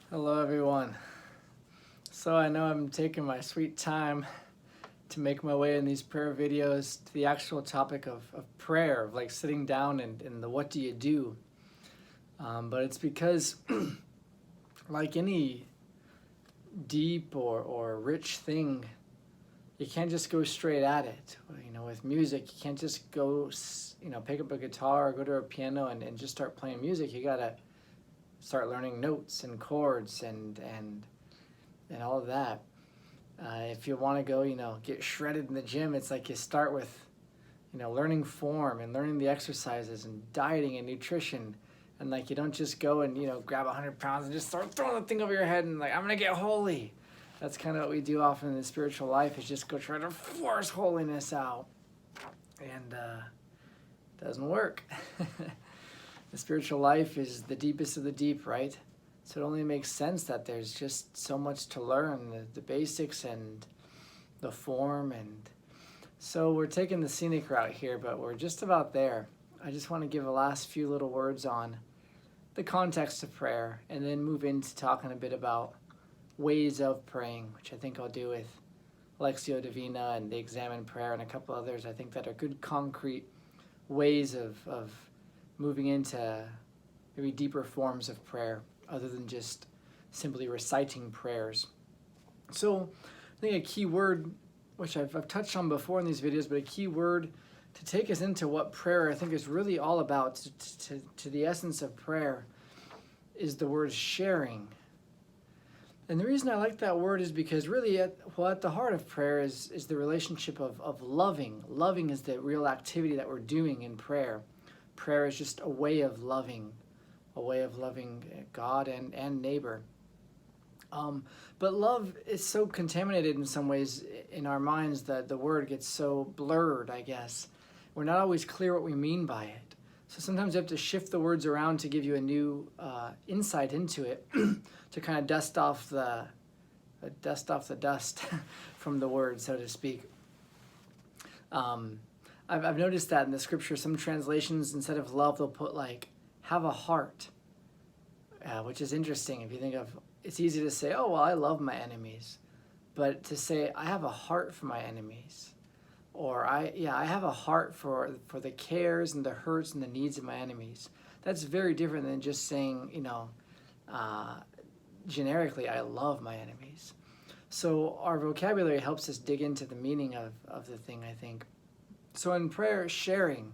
Hello everyone. So I know I'm taking my sweet time to make my way in these prayer videos to the actual topic of prayer, of like sitting down and the what do you do. But it's because like any deep or rich thing, you can't just go straight at it. You know, with music, you can't just go, pick up a guitar or go to a piano and just start playing music. You gotta start learning notes and chords and all of that. If you want to go, get shredded in the gym, it's like you start with, learning form and learning the exercises and dieting and nutrition. And like, you don't just go and, grab 100 pounds and just start throwing the thing over your head and like, I'm going to get holy. That's kind of what we do often in the spiritual life, is just go try to force holiness out. And it doesn't work. The spiritual life is the deepest of the deep, right? So it only makes sense that there's just so much to learn, the basics and the form. And so we're taking the scenic route here, but we're just about there. I just want to give the last few little words on the context of prayer and then move into talking a bit about ways of praying, which I think I'll do with Lectio Divina and the Examen Prayer and a couple others I think that are good concrete ways of moving into maybe deeper forms of prayer other than just simply reciting prayers. So I think a key word, which I've touched on before in these videos, but a key word to take us into what prayer I think is really all about, to the essence of prayer, is the word sharing. And the reason I like that word is because really at the heart of prayer is the relationship of loving. Loving is the real activity that we're doing in prayer. Prayer is just a way of loving God and neighbor. But love is so contaminated in some ways in our minds that the word gets so blurred, I guess. We're not always clear what we mean by it. So sometimes you have to shift the words around to give you a new insight into it, to kind of dust off the dust from the word, so to speak. I've noticed that in the scripture, some translations, instead of love, they'll put like, have a heart, which is interesting. If you think of, it's easy to say, oh, well, I love my enemies. But to say, I have a heart for my enemies, or I have a heart for the cares and the hurts and the needs of my enemies. That's very different than just saying, generically, I love my enemies. So our vocabulary helps us dig into the meaning of the thing, I think. So in prayer, sharing.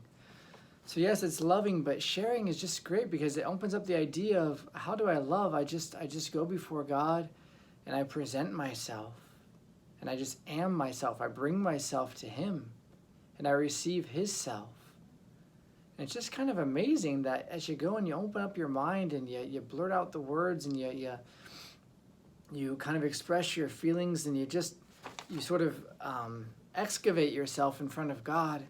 So yes, it's loving, but sharing is just great because it opens up the idea of, how do I love? I just go before God and I present myself and I just am myself. I bring myself to Him and I receive His self. And it's just kind of amazing that as you go and you open up your mind and you blurt out the words and you kind of express your feelings and you sort of excavate yourself in front of God,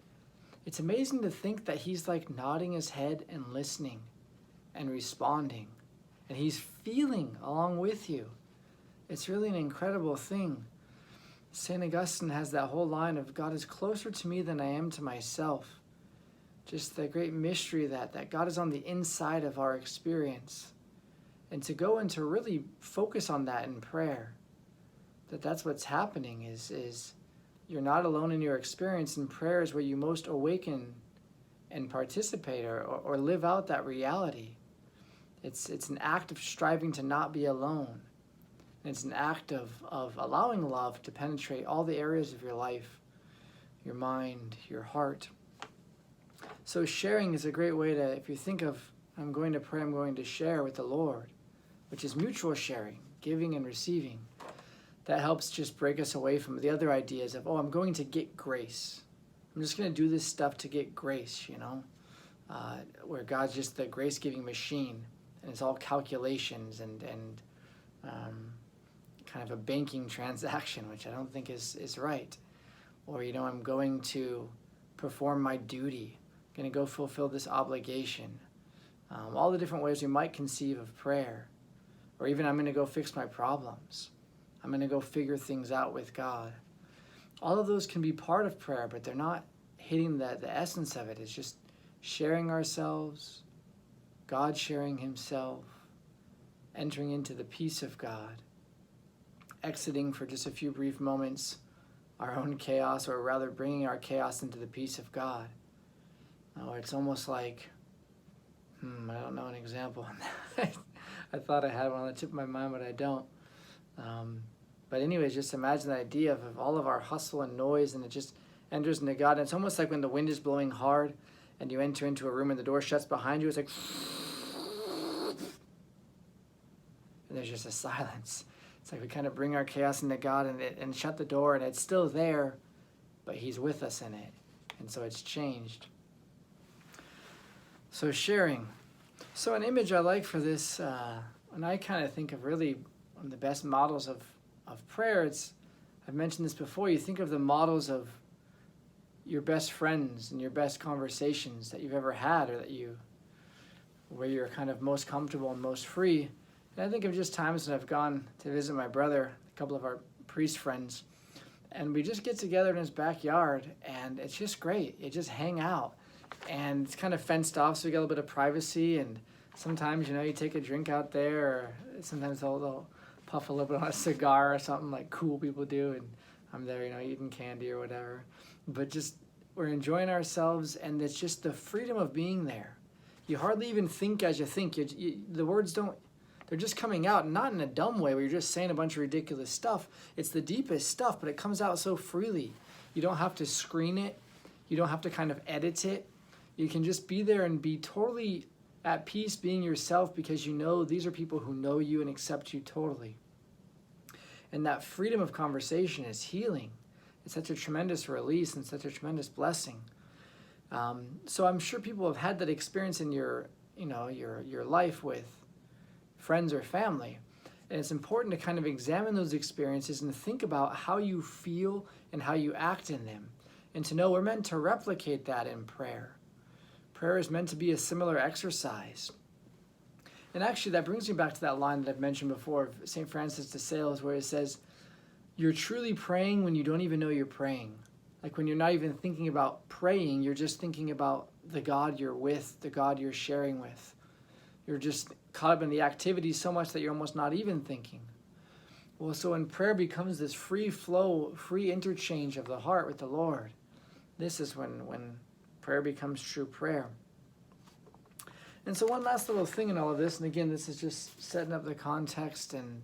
it's amazing to think that He's like nodding His head and listening and responding, and He's feeling along with you. It's really an incredible thing. St. Augustine has that whole line of, God is closer to me than I am to myself. Just the great mystery that God is on the inside of our experience. And to go and to really focus on that in prayer, that's what's happening, is you're not alone in your experience. In prayer is where you most awaken and participate or live out that reality. It's an act of striving to not be alone. And it's an act of allowing love to penetrate all the areas of your life, your mind, your heart. So sharing is a great way to, if you think of, I'm going to pray, I'm going to share with the Lord, which is mutual sharing, giving and receiving. That helps just break us away from the other ideas of, oh, I'm going to get grace. I'm just going to do this stuff to get grace, where God's just the grace-giving machine, and it's all calculations and kind of a banking transaction, which I don't think is right. Or, I'm going to perform my duty, I'm going to go fulfill this obligation. All the different ways we might conceive of prayer. Or even, I'm going to go fix my problems. I'm going to go figure things out with God. All of those can be part of prayer, but they're not hitting the essence of it. It's just sharing ourselves, God sharing Himself, entering into the peace of God, exiting for just a few brief moments our own chaos, or rather bringing our chaos into the peace of God. Now, it's almost like, I don't know an example on that. I thought I had one on the tip of my mind, but I don't. But anyways, just imagine the idea of all of our hustle and noise, and it just enters into God. And it's almost like when the wind is blowing hard and you enter into a room and the door shuts behind you, it's like, and there's just a silence. It's like we kind of bring our chaos into God and shut the door, and it's still there, but he's with us in it. And so it's changed. So sharing. So an image I like for this, and I kind of think of really one of the best models of prayer, I've mentioned this before, you think of the models of your best friends and your best conversations that you've ever had, or where you're kind of most comfortable and most free. And I think of just times when I've gone to visit my brother, a couple of our priest friends, and we just get together in his backyard, and it's just great. You just hang out, and it's kind of fenced off, so we get a little bit of privacy, and sometimes, you take a drink out there, or sometimes they'll puff a little bit on a cigar or something like cool people do, and I'm there, eating candy or whatever. But just, we're enjoying ourselves, and it's just the freedom of being there. You hardly even think as you think. The words they're just coming out, not in a dumb way where you're just saying a bunch of ridiculous stuff. It's the deepest stuff, but it comes out so freely. You don't have to screen it. You don't have to kind of edit it. You can just be there and be totally at peace being yourself, because these are people who know you and accept you totally. And that freedom of conversation is healing. It's such a tremendous release and such a tremendous blessing. So I'm sure people have had that experience in your life with friends or family. And it's important to kind of examine those experiences and think about how you feel and how you act in them. And to know we're meant to replicate that in prayer. Prayer is meant to be a similar exercise. And actually, that brings me back to that line that I've mentioned before of St. Francis de Sales, where it says, you're truly praying when you don't even know you're praying. Like when you're not even thinking about praying, you're just thinking about the God you're with, the God you're sharing with. You're just caught up in the activity so much that you're almost not even thinking. Well, so when prayer becomes this free flow, free interchange of the heart with the Lord, this is when prayer becomes true prayer. And so one last little thing in all of this, and again, this is just setting up the context, and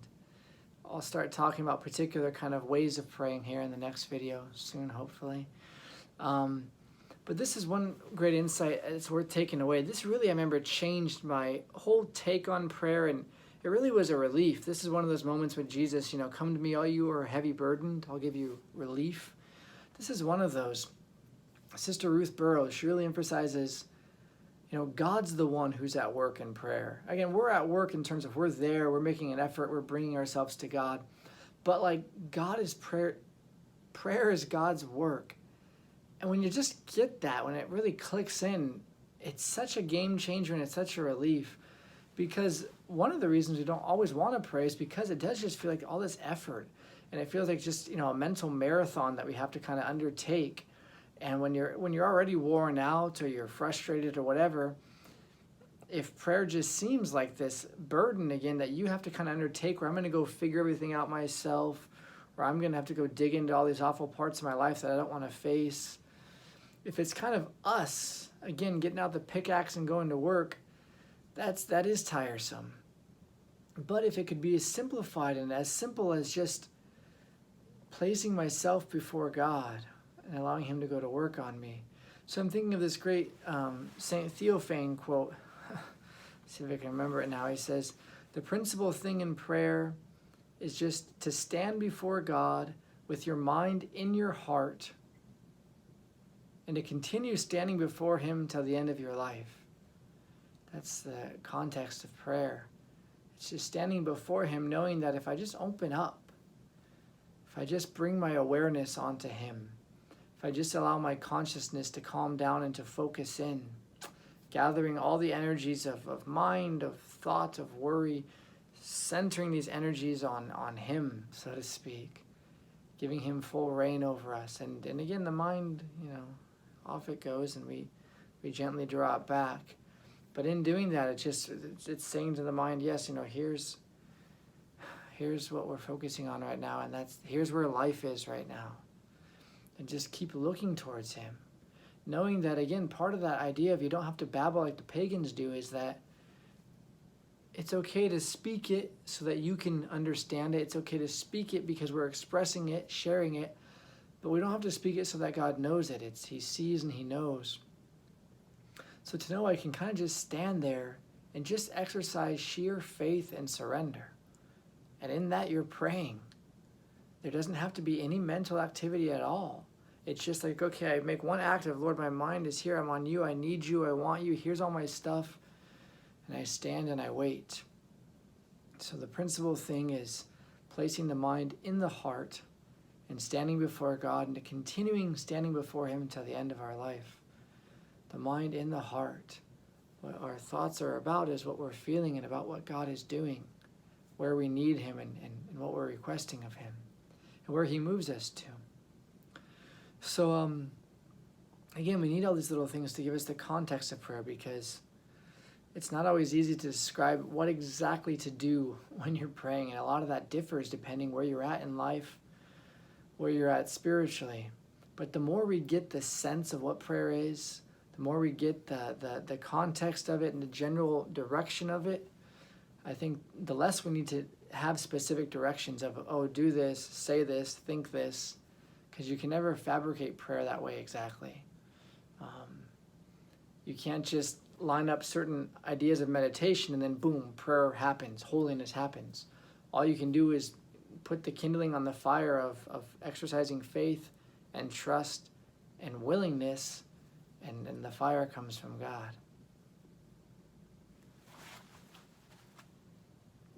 I'll start talking about particular kind of ways of praying here in the next video soon, hopefully. But this is one great insight it's worth taking away. This really, I remember, changed my whole take on prayer, and it really was a relief. This is one of those moments when Jesus, come to me, all you who are heavy burdened, I'll give you relief. This is one of those. Sister Ruth Burroughs, she really emphasizes, God's the one who's at work in prayer. Again, we're at work in terms of we're there, we're making an effort, we're bringing ourselves to God. But God is prayer. Prayer is God's work. And when you just get that, when it really clicks in, it's such a game changer and it's such a relief. Because one of the reasons we don't always want to pray is because it does just feel like all this effort. And it feels like just, a mental marathon that we have to kind of undertake. And when you're already worn out or you're frustrated or whatever, if prayer just seems like this burden again that you have to kind of undertake, where I'm going to go figure everything out myself, or I'm going to have to go dig into all these awful parts of my life that I don't want to face. If it's kind of us, again, getting out the pickaxe and going to work, that is tiresome. But if it could be as simplified and as simple as just placing myself before God and allowing him to go to work on me. So I'm thinking of this great St. Theophane quote. See if I can remember it now. He says, the principal thing in prayer is just to stand before God with your mind in your heart and to continue standing before him till the end of your life. That's the context of prayer. It's just standing before him knowing that if I just open up, if I just bring my awareness onto him, if I just allow my consciousness to calm down and to focus in, gathering all the energies of mind, of thought, of worry, centering these energies on him, so to speak, giving him full reign over us. And again, the mind, off it goes, and we gently draw it back. But in doing that, it's saying to the mind, yes, here's what we're focusing on right now, and here's where life is right now. And just keep looking towards him. Knowing that, again, part of that idea of you don't have to babble like the pagans do is that it's okay to speak it so that you can understand it. It's okay to speak it because we're expressing it, sharing it, but we don't have to speak it so that God knows it. He sees and he knows. So to know I can kind of just stand there and just exercise sheer faith and surrender. And in that you're praying. There doesn't have to be any mental activity at all. It's just like, okay, I make one act of, Lord, my mind is here. I'm on you. I need you. I want you. Here's all my stuff. And I stand and I wait. So the principal thing is placing the mind in the heart and standing before God and continuing standing before him until the end of our life. The mind in the heart. What our thoughts are about is what we're feeling and about what God is doing, where we need him and what we're requesting of him, and where he moves us to. So, again, we need all these little things to give us the context of prayer, because it's not always easy to describe what exactly to do when you're praying, and a lot of that differs depending where you're at in life, where you're at spiritually. But the more we get the sense of what prayer is, the more we get the context of it and the general direction of it, I think the less we need to have specific directions of, oh, do this, say this, think this, because you can never fabricate prayer that way exactly. You can't just line up certain ideas of meditation and then boom, prayer happens, holiness happens. All you can do is put the kindling on the fire of exercising faith and trust and willingness, and the fire comes from God.